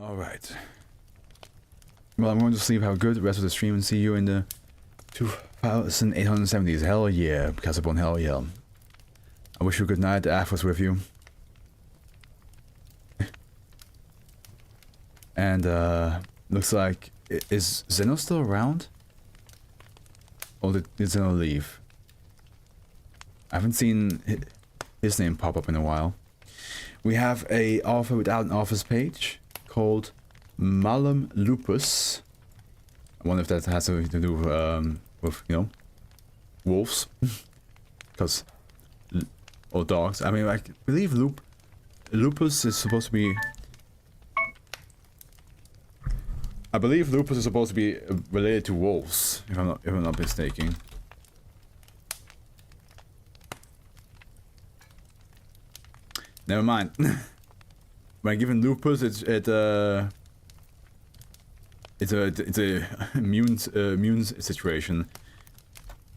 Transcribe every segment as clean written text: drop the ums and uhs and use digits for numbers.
Alright. Well, I'm going to sleep, have a good rest of the stream, and see you in the 2870s. Hell yeah, because upon hell yeah. I wish you a good night. The Af was with you. And, looks like... Is Zeno still around? Or did Zeno leave? I haven't seen his name pop up in a while. We have a author without an office page called Malum Lupus. I wonder if that has something to do with, you know, wolves. Because... or dogs. I mean, I believe Lupus is supposed to be... I believe Lupus is supposed to be related to wolves, if I'm not mistaken. Never mind. When given Lupus, it's a immune situation.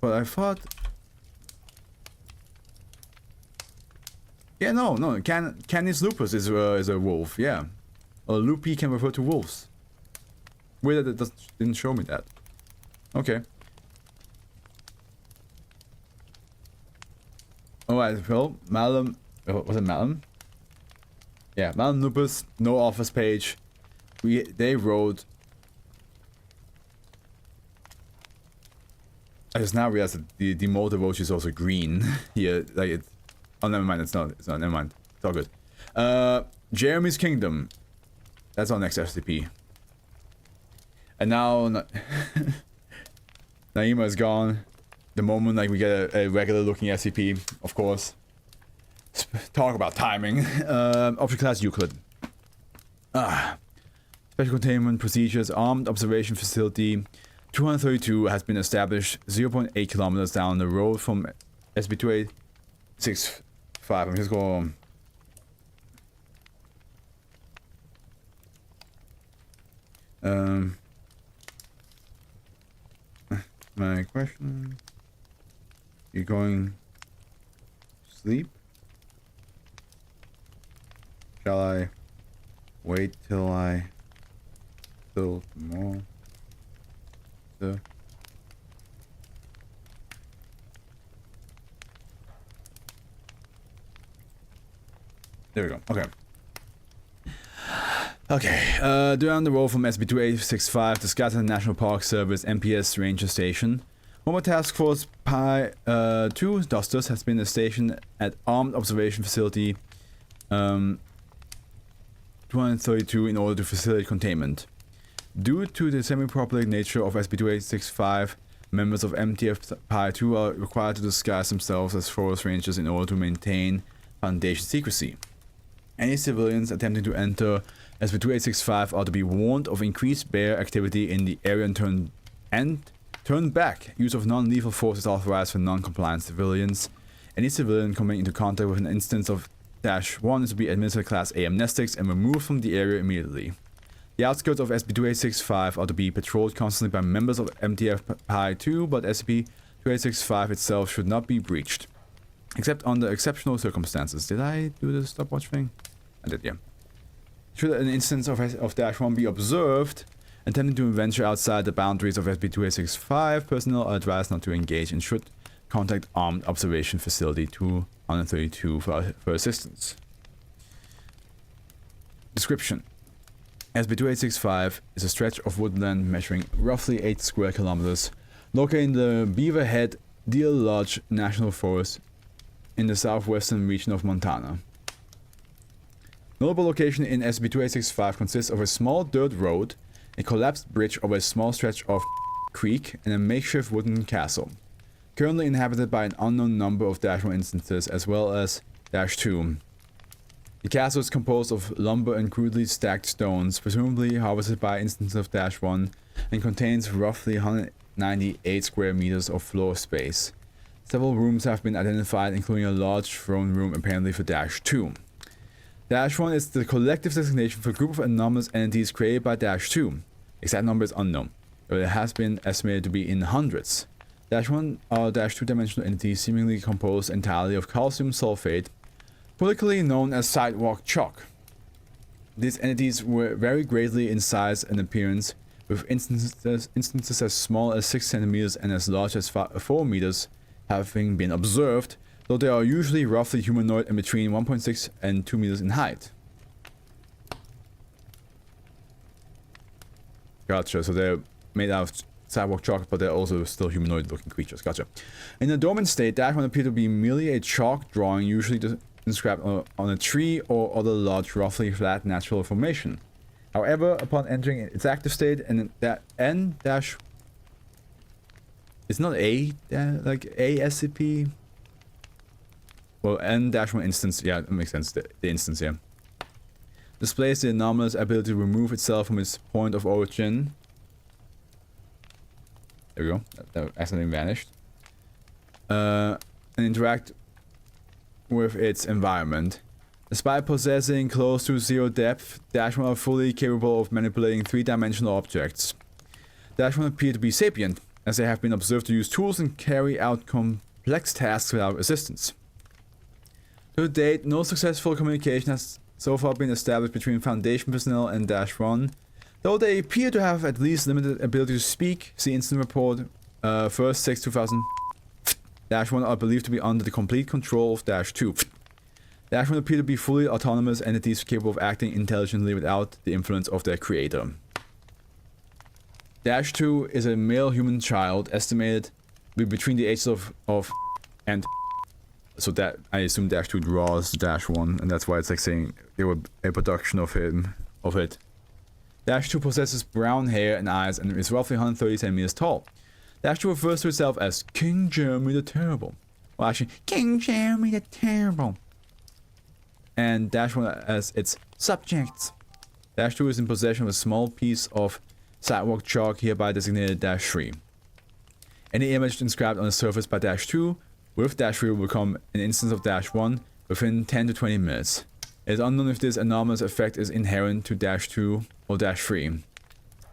But I thought... Yeah, no. Canis lupus is a wolf. Yeah, lupi can refer to wolves. Weird that it didn't show me that. Okay. Alright, well, Malum... was it Malum? Yeah, Malum Lupus, no office page. They wrote... I just now realized that the mold emoji is also green. Here, like it... Oh, never mind, it's not, never mind. It's all good. Jeremy's Kingdom. That's our next SCP. And now... Naima is gone. The moment, like, we get a regular looking SCP, of course. Talk about timing. Object class Euclid. Special containment procedures. Armed observation facility 232 has been established 0.8 kilometers down the road from SCP-2865. I'm just going... My question... You going... sleep? Shall I wait till tomorrow? So... There we go. Okay. Okay. Down the road from SCP-2865 to Scotland National Park Service MPS Ranger Station. Mobile Task Force Pi 2 Dusters has been stationed at Armed Observation Facility 232 in order to facilitate containment. Due to the semi-public nature of SCP-2865, members of MTF Pi 2 are required to disguise themselves as forest rangers in order to maintain Foundation secrecy. Any civilians attempting to enter SCP-2865 are to be warned of increased bear activity in the area and turn back. Use of non-lethal force is authorized for non-compliant civilians. Any civilian coming into contact with an instance of -1 is to be administered Class A amnestics and removed from the area immediately. The outskirts of SCP-2865 are to be patrolled constantly by members of MTF Pi 2, but SCP-2865 itself should not be breached. Except under exceptional circumstances. Did I do the stopwatch thing? I did, yeah. Should an instance of -1 be observed, attempting to venture outside the boundaries of SCP-2865, personnel are advised not to engage and should contact Armed Observation Facility 232 for assistance. Description. SCP-2865 is a stretch of woodland measuring roughly 8 square kilometers, located in the Beaver Head Deer Lodge National Forest in the southwestern region of Montana. Notable location in SCP-2865 consists of a small dirt road, a collapsed bridge over a small stretch of creek, and a makeshift wooden castle. Currently inhabited by an unknown number of -1 instances as well as -2. The castle is composed of lumber and crudely stacked stones, presumably harvested by instances of -1, and contains roughly 198 square meters of floor space. Several rooms have been identified, including a large throne room apparently for -2. -1 is the collective designation for a group of anomalous entities created by -2. Exact number is unknown, but it has been estimated to be in hundreds. -1 are -2-dimensional entities seemingly composed entirely of calcium sulfate, politically known as sidewalk chalk. These entities were vary greatly in size and appearance, with instances as small as 6 centimeters and as large as 4 meters having been observed, though they are usually roughly humanoid and between 1.6 and 2 meters in height. Gotcha, so they're made out of sidewalk chalk, but they're also still humanoid-looking creatures. Gotcha. In a dormant state, Dash-1 appear to be merely a chalk drawing, usually inscribed on a tree or other large, roughly flat natural formation. However, upon entering its active state, and that N dash, it's not A, like A SCP. Well, N-1 instance, yeah, that makes sense. The instance here displays the anomalous ability to remove itself from its point of origin. There we go. That accidentally vanished. And interact with its environment. Despite possessing close to zero depth, Dash-1 are fully capable of manipulating three-dimensional objects. Dash-1 appear to be sapient, as they have been observed to use tools and carry out complex tasks without assistance. To date, no successful communication has so far been established between Foundation personnel and Dash-1, though they appear to have at least limited ability to speak. See Incident Report 1/6/2000. Dash-1 are believed to be under the complete control of Dash-2. Dash-1 appear to be fully autonomous entities capable of acting intelligently without the influence of their creator. Dash-2 is a male human child estimated to be between the ages of and so that I assume Dash-2 draws Dash-1, and that's why it's like saying they were a production of it. Dash-2 possesses brown hair and eyes and is roughly 130 centimeters tall. Dash-2 refers to itself as King Jeremy the Terrible. Well, actually, King Jeremy the Terrible. And Dash-1 as its subjects. Dash-2 is in possession of a small piece of sidewalk chalk, hereby designated Dash-3. Any image inscribed on the surface by Dash-2 with Dash-3 will become an instance of Dash-1 within 10 to 20 minutes. It is unknown if this anomalous effect is inherent to Dash-2 or Dash-3.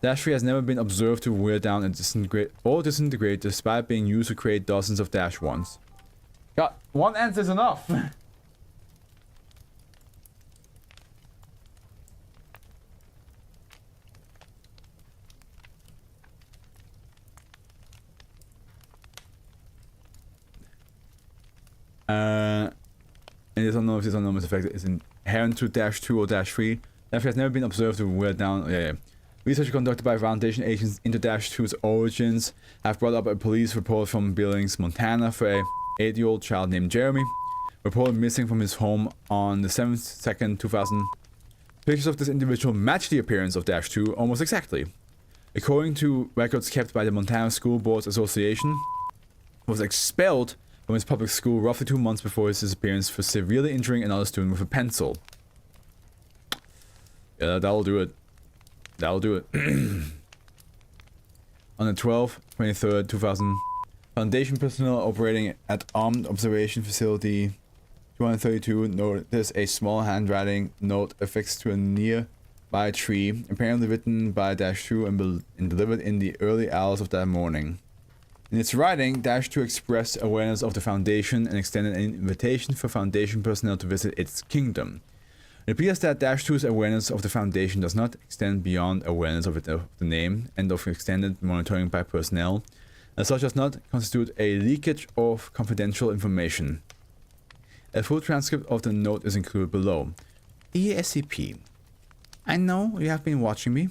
Dash-3 has never been observed to wear down and disintegrate despite being used to create dozens of Dash-1s. God, one answer is enough! And it is unknown if this anomalous effect is inherent to Dash-2 or Dash-3. Dash-3 has never been observed to wear down. Research conducted by Foundation agents into Dash-2's origins have brought up a police report from Billings, Montana for a 8-year-old child named Jeremy, reported missing from his home on the 7th, 2000. Pictures of this individual match the appearance of Dash-2 almost exactly. According to records kept by the Montana School Boards Association, was expelled from his public school roughly 2 months before his disappearance for severely injuring another student with a pencil. Yeah, that'll do it. That'll do it. On the 12th, 23rd, 2000, Foundation personnel operating at Armed Observation Facility 232 noticed a small handwriting note affixed to a nearby tree, apparently written by Dash-2 and delivered in the early hours of that morning. In its writing, Dash-2 expressed awareness of the Foundation and extended an invitation for Foundation personnel to visit its kingdom. It appears that Dash-2's awareness of the Foundation does not extend beyond awareness of the name and of extended monitoring by personnel, as such does not constitute a leakage of confidential information. A full transcript of the note is included below. Dear SCP, I know you have been watching me.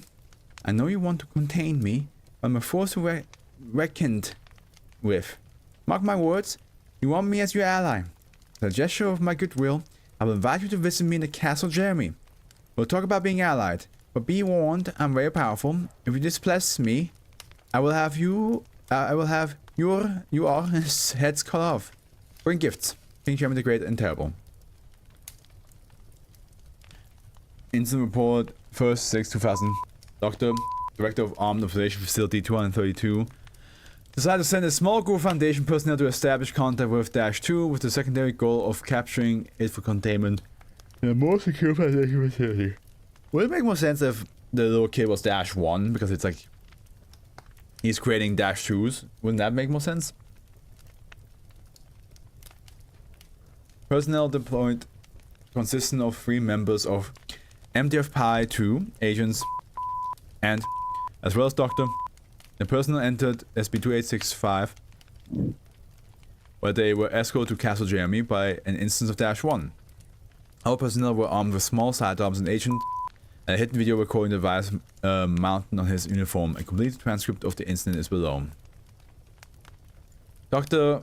I know you want to contain me, but I'm a force to reckoned with. Mark my words, you want me as your ally. As a gesture of my goodwill, I will invite you to visit me in the Castle Jeremy. We'll talk about being allied, but be warned, I'm very powerful. If you displease me, I will have your heads cut off. Bring gifts. King Jeremy the Great and Terrible. Incident Report 1/6/2000. Director of Armed Observation Facility 232. Decided to send a small group of Foundation personnel to establish contact with Dash-2 with the secondary goal of capturing it for containment in a more secure Foundation facility. Would it make more sense if the little kid was Dash-1, because it's like he's creating Dash-2s? Wouldn't that make more sense? Personnel deployed consisting of 3 members of MTF Pi 2 agents and, as well as Doctor, the personnel entered SB2865, where they were escorted to Castle Jeremy by an instance of -1. All personnel were armed with small sidearms and agent, and a hidden video recording device mounted on his uniform. A complete transcript of the incident is below. Doctor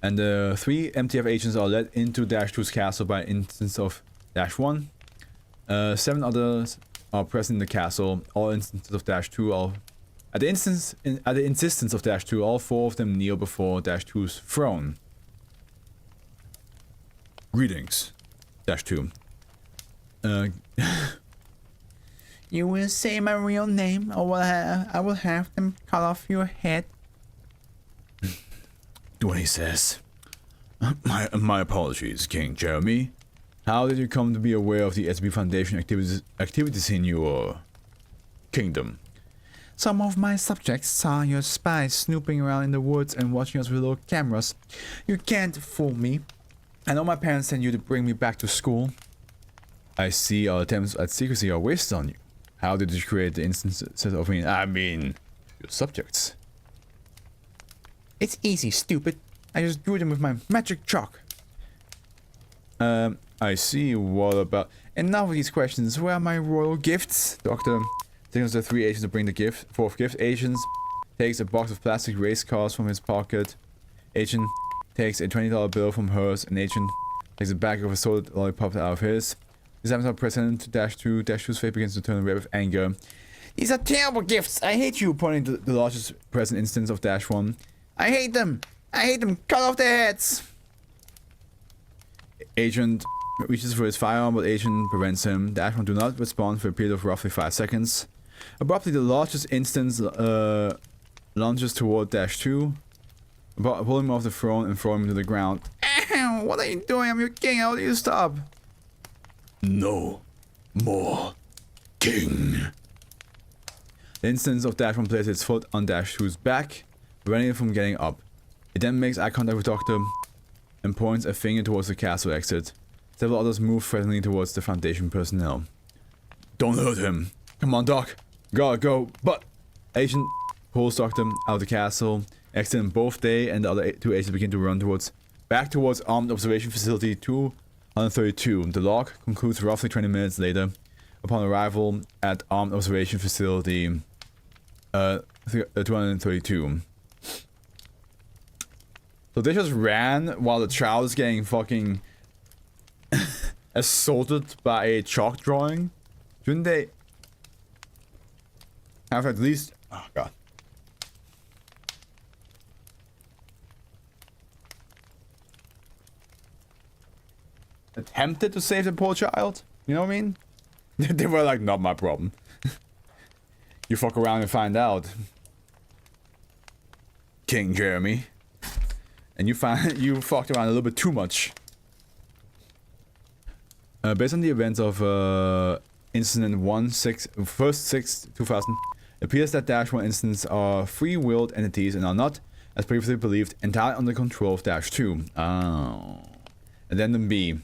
and the 3 MTF agents are led into -2's castle by an instance of -1. 7 others are present in the castle. All instances of -2 are at the insistence of -2. All 4 of them kneel before -2's throne. Greetings, -2. You will say my real name, or I will have them cut off your head. Do what he says. My apologies, King Jeremy. How did you come to be aware of the SCP Foundation activities in your kingdom? Some of my subjects saw your spies snooping around in the woods and watching us with little cameras. You can't fool me. I know my parents sent you to bring me back to school. I see our attempts at secrecy are wasted on you. How did you create the instances of me? I mean, your subjects. It's easy, stupid. I just drew them with my magic chalk. I see. What about... Enough of these questions. Where are my royal gifts? Doctor signals the 3 agents to bring the fourth gift. Agent takes a box of plastic race cars from his pocket. Agent takes a $20 bill from hers. An agent takes a bag of assorted lollipops out of his. These items are presented to -2. -2's face begins to turn red with anger. These are terrible gifts. I hate you. Pointing to the largest present instance of -1. I hate them. I hate them. Cut off their heads. Agent reaches for his firearm, but Agent prevents him. -1 do not respond for a period of roughly 5 seconds. Abruptly, the largest instance lunges toward -2, pulling him off the throne and throwing him to the ground. Ow, what are you doing? I'm your king. How do you stop? No more king. The instance of -1 places its foot on -2's back, preventing him from getting up. It then makes eye contact with Doctor and points a finger towards the castle exit. Several others move threateningly towards the Foundation personnel. Don't hurt him. Come on, Doc. Gotta go. But Agent pulls Doctor out of the castle. Exiting both they and the other 2 agents begin to run back towards Armed Observation Facility 232. The log concludes roughly 20 minutes later. Upon arrival at Armed Observation Facility 232. So they just ran while the child is getting fucking assaulted by a chalk drawing? Shouldn't they have at least... Oh god. Attempted to save the poor child? You know what I mean? They were like, not my problem. You fuck around and find out. King Jeremy. And you fucked around a little bit too much. Based on the events of incident 1/6/2000, it appears that -1 instances are free-willed entities and are not, as previously believed, entirely under control of -2. Oh. Addendum B.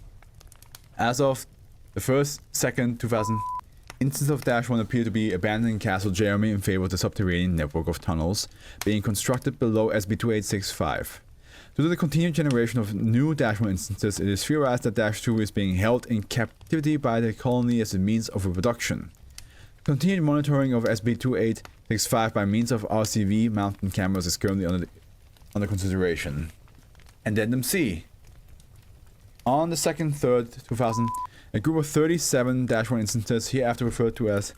As of the 1st/2nd, 2000, instances of -1 appear to be abandoning Castle Jeremy in favor of the subterranean network of tunnels being constructed below SB2865. Due to the continued generation of new -1 instances, it is theorized that -2 is being held in captivity by the colony as a means of reproduction. Continued monitoring of SB2865 by means of RCV mounted cameras is currently under consideration. Addendum C. On the 2nd/3, 2000, a group of 37 -1 instances, hereafter referred to as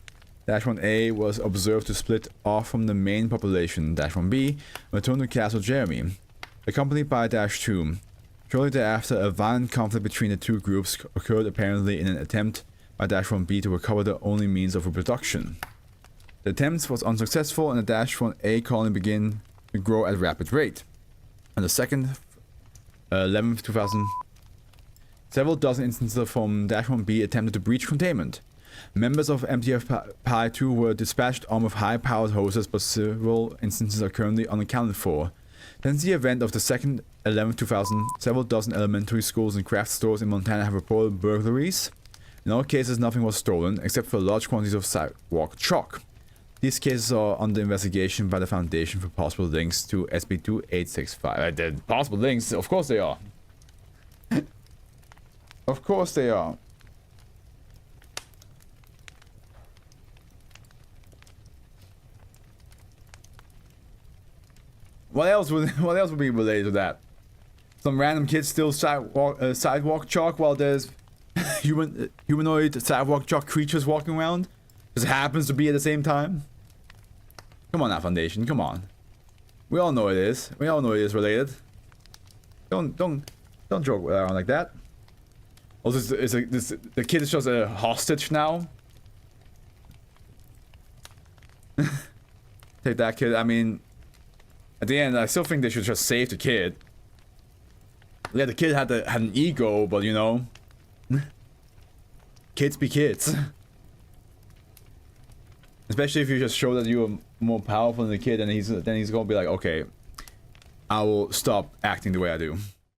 -1A, was observed to split off from the main population. -1B returned to Castle Jeremy, accompanied by -2. Shortly thereafter, a violent conflict between the two groups occurred, apparently in an attempt by -1B to recover the only means of reproduction. The attempt was unsuccessful and the -1A colony began to grow at a rapid rate. On the 2nd, 11th, 2000, several dozen instances from -1B attempted to breach containment. Members of MTF Pi 2 were dispatched armed with high-powered hoses, but several instances are currently unaccounted for. Since the event of the 2nd, 11th, 2000, several dozen elementary schools and craft stores in Montana have reported burglaries. In all cases, nothing was stolen, except for large quantities of sidewalk chalk. These cases are under investigation by the Foundation for possible links to SCP-2865. They're possible links? Of course they are. Of course they are. What else would be related to that? Some random kids steal sidewalk chalk while there's humanoid sidewalk chalk creatures walking around? Just happens to be at the same time? Come on now, Foundation, come on. We all know it is. We all know it is related. Don't joke around like that. Also, the kid is just a hostage now. Take that kid. I mean, at the end, I still think they should just save the kid. Yeah, the kid had an ego, but you know, kids be kids. Especially if you just show that you are more powerful than the kid, and then he's gonna be like, okay, I will stop acting the way I do.